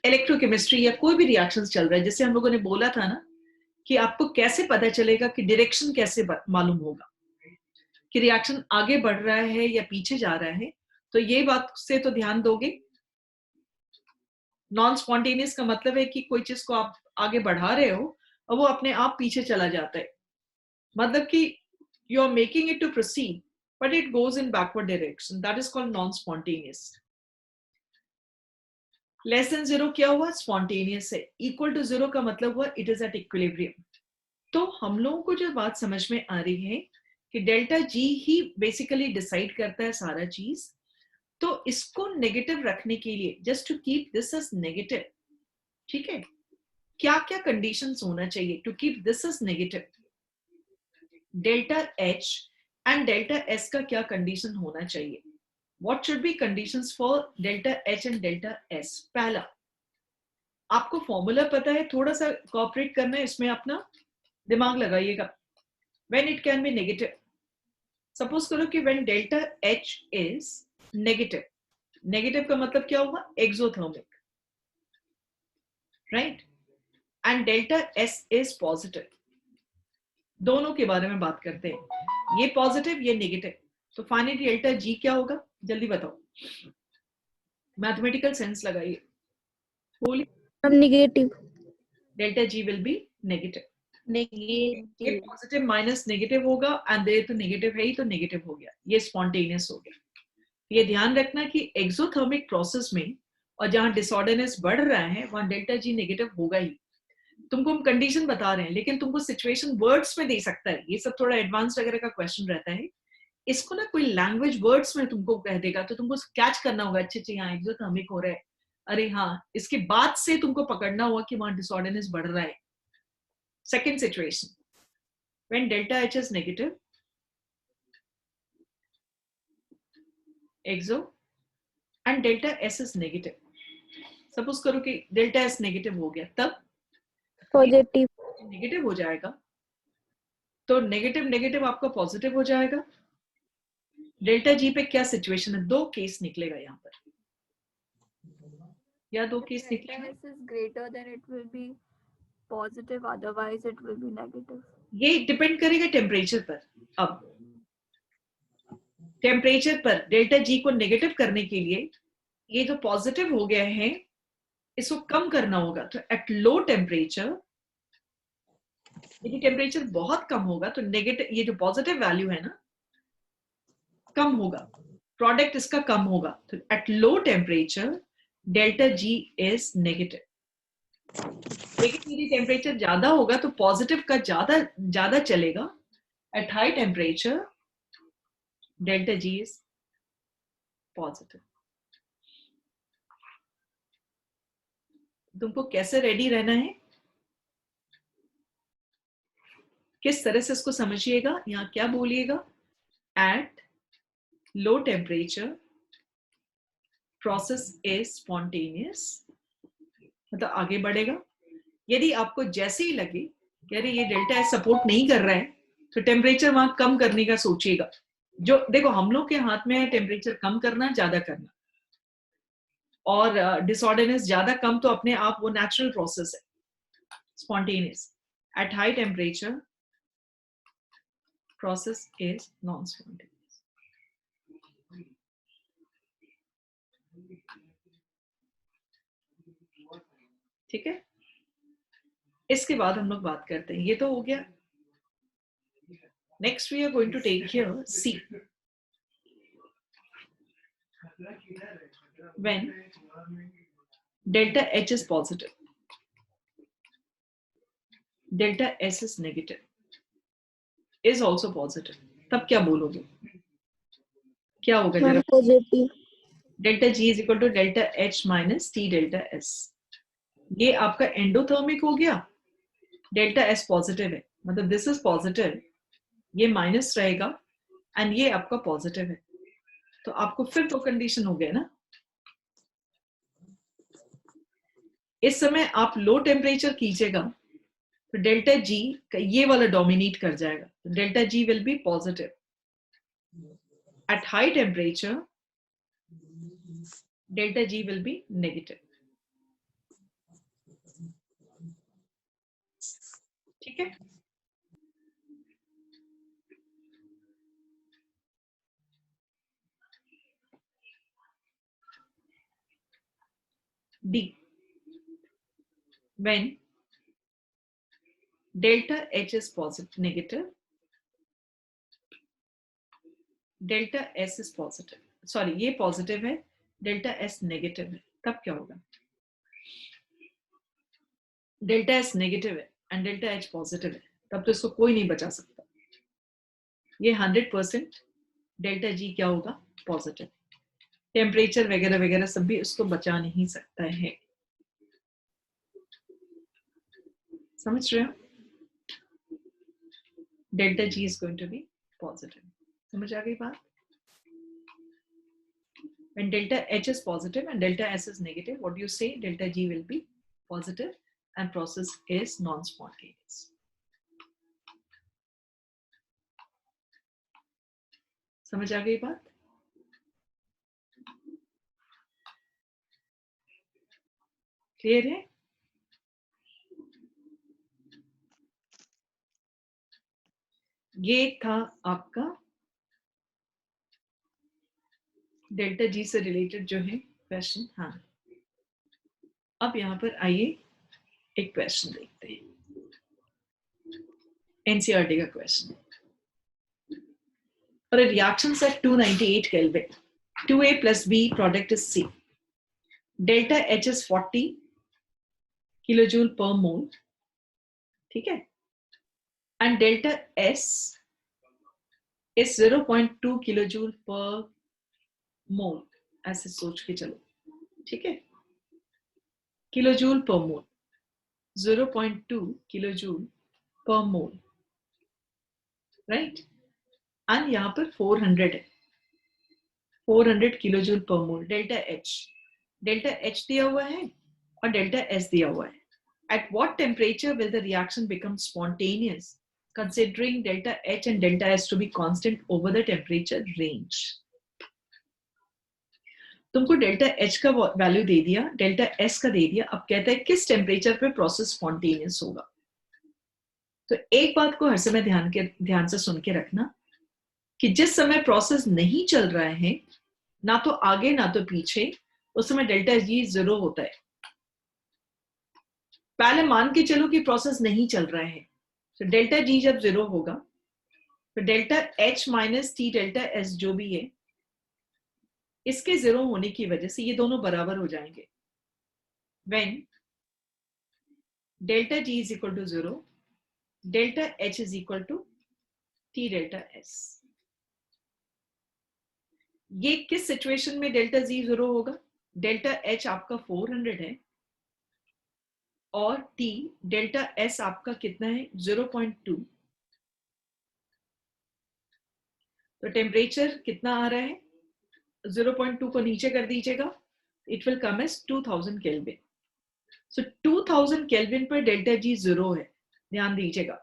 electrochemistry या कोई भी रिएक्शन चल रहा है, जैसे हम लोगों ने बोला था ना कि आपको कैसे पता चलेगा कि डायरेक्शन कैसे मालूम होगा कि रिएक्शन आगे बढ़ रहा है या पीछे जा रहा है। तो ये बात से तो ध्यान दोगे। नॉन स्पॉन्टेनियस का मतलब है कि कोई चीज को आप आगे बढ़ा रहे हो और वो अपने आप पीछे चला जाता है, मतलब कि you are making it to proceed but it goes in backward direction, that is called non spontaneous. Less than zero क्या हुआ? स्पॉन्टेनियस है। इक्वल टू जीरो का मतलब हुआ इट इज एट इक्विलिब्रियम। तो हम लोगों को जो बात समझ में आ रही है कि डेल्टा जी ही बेसिकली डिसाइड करता है सारा चीज। तो इसको नेगेटिव रखने के लिए, just to keep this as negative, ठीक है, क्या क्या कंडीशंस होना चाहिए to keep this as negative? Delta H and delta S का क्या कंडीशन होना चाहिए? What should be conditions for delta H and delta S? पहला, आपको फॉर्मूला पता है, थोड़ा सा कोऑपरेट करना है, इसमें अपना दिमाग लगाइएगा। When it can be negative, suppose करो कि when delta H is negative, negative का मतलब क्या होगा? Exothermic, right, and delta S is positive. दोनों के बारे में बात करते हैं, ये पॉजिटिव ये नेगेटिव। तो फाइनली डेल्टा जी क्या होगा? जल्दी बताओ, मैथमेटिकल सेंस लगाइए, बोलिए। Negative. Delta G will be negative. ये नेगेटिव। पॉजिटिव माइनस नेगेटिव होगा एंड ये तो नेगेटिव है ही, तो नेगेटिव हो गया, ये स्पॉन्टेनियस हो गया। ये ध्यान रखना कि एक्सोथर्मिक प्रोसेस में और जहां डिसऑर्डरनेस बढ़ रहा है वहां डेल्टा जी नेगेटिव होगा ही। तुमको हम कंडीशन बता रहे हैं, लेकिन तुमको सिचुएशन वर्ड्स में दे सकता है, ये सब थोड़ा एडवांस वगैरह का क्वेश्चन रहता है। इसको ना कोई लैंग्वेज वर्ड्स में तुमको कह देगा तो तुमको कैच करना होगा, अच्छे अच्छे यहाँ एक्सोथर्मिक हो रहा है, अरे हाँ, इसके बाद से तुमको पकड़ना होगा कि वहां डिसऑर्डरनेस बढ़ रहा है। Second situation, when delta H is negative, exo, and delta S is negative. Suppose करो कि delta S negative हो गया, तब पॉजिटिव। नेगेटिव हो जाएगा, तो नेगेटिव नेगेटिव आपका पॉजिटिव हो जाएगा। डेल्टा जी पे क्या सिचुएशन है? दो केस निकलेगा यहाँ पर, या दो केस निकलेगा। S is greater than it will be positive, otherwise it will be negative. ये डिपेंड करेगा टेम्परेचर पर। अब टेम्परेचर पर डेल्टा जी को नेगेटिव करने के लिए ये जो पॉजिटिव हो गया है इसको कम करना होगा। तो एट लो टेम्परेचर, यदि टेम्परेचर बहुत कम होगा तो नेगेटिव, ये जो पॉजिटिव वैल्यू है ना, कम होगा, प्रोडक्ट इसका कम होगा। तो at low temperature delta G is negative. लेकिन यदि टेम्परेचर ज्यादा होगा तो पॉजिटिव का ज्यादा चलेगा। At high temperature delta G is positive. तुमको कैसे रेडी रहना है, किस तरह से इसको समझिएगा, यहाँ क्या बोलिएगा? At low temperature process is spontaneous, मतलब आगे बढ़ेगा। यदि आपको जैसे ही लगे कह रहे ये डेल्टा एच सपोर्ट नहीं कर रहा है, तो टेम्परेचर वहां कम करने का सोचिएगा। जो देखो हम लोग के हाथ में है टेम्परेचर कम करना ज्यादा करना, और डिसऑर्डरनेस ज्यादा कम तो अपने आप वो नेचुरल प्रोसेस है, spontaneous. At high temperature process is non spontaneous. ठीक है, इसके बाद हम लोग बात करते हैं, ये तो हो गया। Next we are going to take here C. When delta H is positive, delta S is negative, is also positive, तब क्या बोलोगे? क्या होगा जरा? Positive. Delta G is equal to delta H minus T delta S. ये आपका एंडोथर्मिक हो गया, डेल्टा S पॉजिटिव है, मतलब दिस इज पॉजिटिव, ये माइनस रहेगा, एंड ये आपका पॉजिटिव है, तो आपको फिर तो कंडीशन हो गया ना। इस समय आप लो टेम्परेचर कीजिएगा तो डेल्टा जी ये वाला डोमिनेट कर जाएगा, तो delta G will be positive. At high temperature delta G will be negative. ठीक है, D. when delta H is positive negative, delta S is positive, sorry ये पॉजिटिव है, डेल्टा S नेगेटिव है, तब क्या होगा? डेल्टा S नेगेटिव है एंड डेल्टा H पॉजिटिव है, तब तो इसको कोई नहीं बचा सकता। ये 100% डेल्टा G क्या होगा? पॉजिटिव। टेम्परेचर वगैरह वगैरह सब भी उसको बचा नहीं सकता है। समझ रहे हो? Delta G is going to be positive. समझ आ गई बात? When delta H is positive and delta S is negative, what do you say? Delta G will be positive and process is non-spontaneous. समझ आ गई बात? क्लियर है? ये था आपका डेल्टा जी से रिलेटेड जो है क्वेश्चन। हाँ, अब यहां पर आइए एक क्वेश्चन देखते हैं, एनसीईआरटी का question. For a reaction at 298 Kelvin, 2A plus B product is C. Delta H is 40 kilojoule per mole, ठीक है, and delta S is 0.2 kilojoule per mole, ऐसे सोच के चलो, ठीक है, किलोजूल पर मोल, 0.2 किलोजूल पर मोल, राइट, एंड यहां पर 400 है, 400 किलोजूल पर मोल। डेल्टा एच दिया हुआ है और डेल्टा एस दिया हुआ है। At what temperature will the reaction become spontaneous considering delta H and delta S to be constant over the temperature range. तुमको डेल्टा एच का वैल्यू दे दिया, डेल्टा एस का दे दिया, अब कहता है किस टेम्परेचर पे प्रोसेस स्पॉन्टेनियस होगा। तो एक बात को हर समय ध्यान से सुन के रखना कि जिस समय प्रोसेस नहीं चल रहा है, ना तो आगे ना तो पीछे, उस समय डेल्टा जी 0 होता है। पहले मान के चलो कि प्रोसेस नहीं चल रहा है, तो डेल्टा जी जब 0 होगा तो delta H minus T delta S जो भी है, इसके 0 होने की वजह से ये दोनों बराबर हो जाएंगे। When delta G is equal to 0, delta H is equal to T delta S. ये किस सिचुएशन में डेल्टा G 0 होगा? डेल्टा H आपका 400 है और T डेल्टा S आपका कितना है? 0.2। तो टेम्परेचर कितना आ रहा है? 0.2 को नीचे कर दीजिएगा, it will come as 2000 kelvin. So 2000 kelvin पर डेल्टा जी 0 है, ध्यान दीजिएगा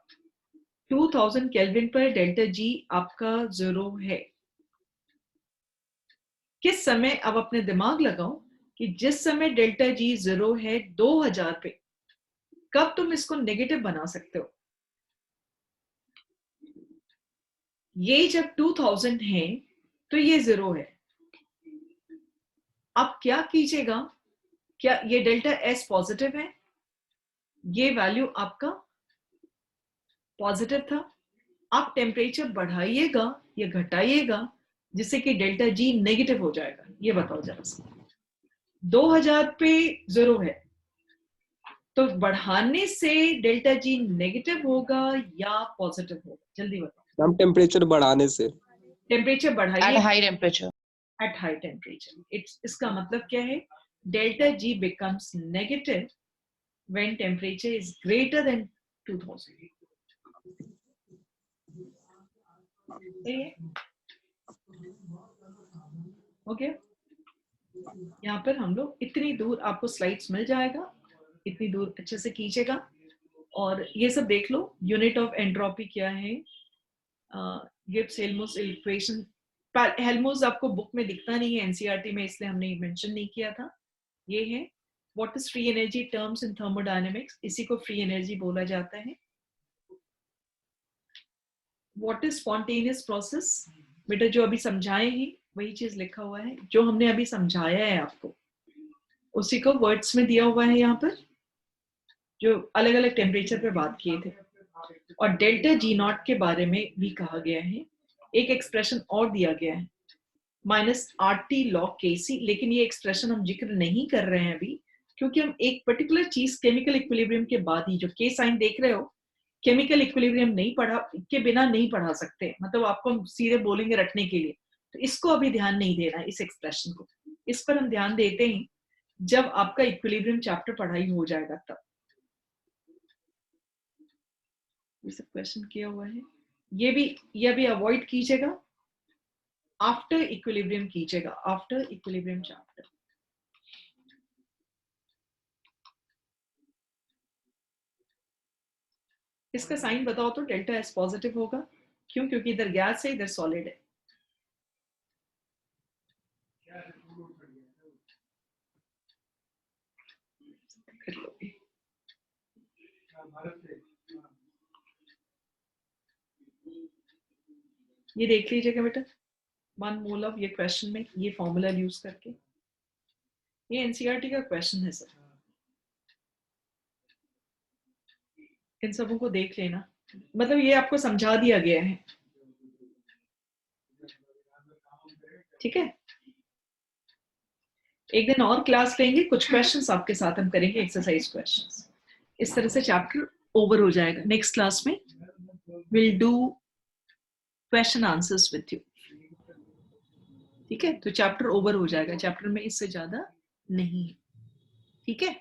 2000 केल्विन पर डेल्टा जी आपका 0 है। किस समय, अब अपने दिमाग लगाओ कि जिस समय डेल्टा जी 0 है 2000 पे, कब तुम इसको नेगेटिव बना सकते हो? ये जब 2000 है तो ये 0 है। अब क्या कीजिएगा, क्या ये डेल्टा एस पॉजिटिव है? ये वैल्यू आपका पॉजिटिव था। आप टेम्परेचर बढ़ाइएगा या घटाइएगा जिससे कि डेल्टा जी नेगेटिव हो जाएगा? ये बताओ जरा सा। 2000 पे 0 है तो बढ़ाने से डेल्टा जी नेगेटिव होगा या पॉजिटिव होगा? जल्दी बताओ। हम टेम्परेचर बढ़ाने से। टेम्परेचर बढ़ाइए at high temperature. at high temperature. इसका मतलब क्या है? Delta ji becomes negative when temperature is greater than 2000. Okay, यहाँ पर हम लोग इतनी दूर, आपको स्लाइड्स मिल जाएगा, इतनी दूर अच्छे से कीजिएगा और ये सब देख लो। यूनिट ऑफ एंट्रोपी क्या है? Gibbs Helmholtz equation. हेल्महोल्ट्ज आपको बुक में दिखता नहीं है एनसीईआरटी में, इसलिए हमने मेंशन नहीं किया था। ये है what is free energy terms in thermodynamics, इसी को फ्री एनर्जी बोला जाता है। व्हाट इज स्पॉन्टेनियस प्रोसेस, बेटा जो अभी समझाए हैं वही चीज लिखा हुआ है, जो हमने अभी समझाया है आपको उसी को वर्ड्स में दिया हुआ है यहाँ पर, जो अलग अलग टेम्परेचर पे बात किए थे। और डेल्टा जी नॉट के बारे में भी कहा गया है, एक एक्सप्रेशन और दिया गया है -RT log Kc, लेकिन ये एक्सप्रेशन हम जिक्र नहीं कर रहे हैं अभी, क्योंकि हम एक पर्टिकुलर चीज केमिकल इक्विलिब्रियम के बाद ही, जो के साइन देख रहे हो, केमिकल इक्विलिब्रियम नहीं पढ़ा के बिना नहीं पढ़ा सकते, मतलब आपको हम सीधे बोलेंगे रटने के लिए, तो इसको अभी ध्यान नहीं देना है, इस एक्सप्रेशन को। इस पर हम ध्यान देते हैं जब आपका इक्विलिब्रियम चैप्टर पढ़ाई हो जाएगा तब। ये सब क्वेश्चन किया हुआ है, ये भी अवॉइड कीजिएगा, आफ्टर इक्विलिब्रियम कीजिएगा, आफ्टर इक्विलिब्रियम चैप्टर। इसका साइन बताओ तो डेल्टा एस पॉजिटिव होगा, क्यों? क्योंकि इधर गैस है, इधर सॉलिड है। कर लोगे। ये देख लीजिएगा बेटा, 1 मोल ऑफ, ये क्वेश्चन में ये फॉर्मूला यूज करके, ये एनसीईआरटी का क्वेश्चन है सर, इन सबों को देख लेना, मतलब ये आपको समझा दिया गया है, ठीक है। एक दिन और क्लास लेंगे, कुछ क्वेश्चंस आपके साथ हम करेंगे, एक्सरसाइज क्वेश्चंस। इस तरह से चैप्टर ओवर हो जाएगा। नेक्स्ट क्लास में will do question answers with you, ठीक है। तो चैप्टर ओवर हो जाएगा, चैप्टर में इससे ज्यादा नहीं, ठीक है।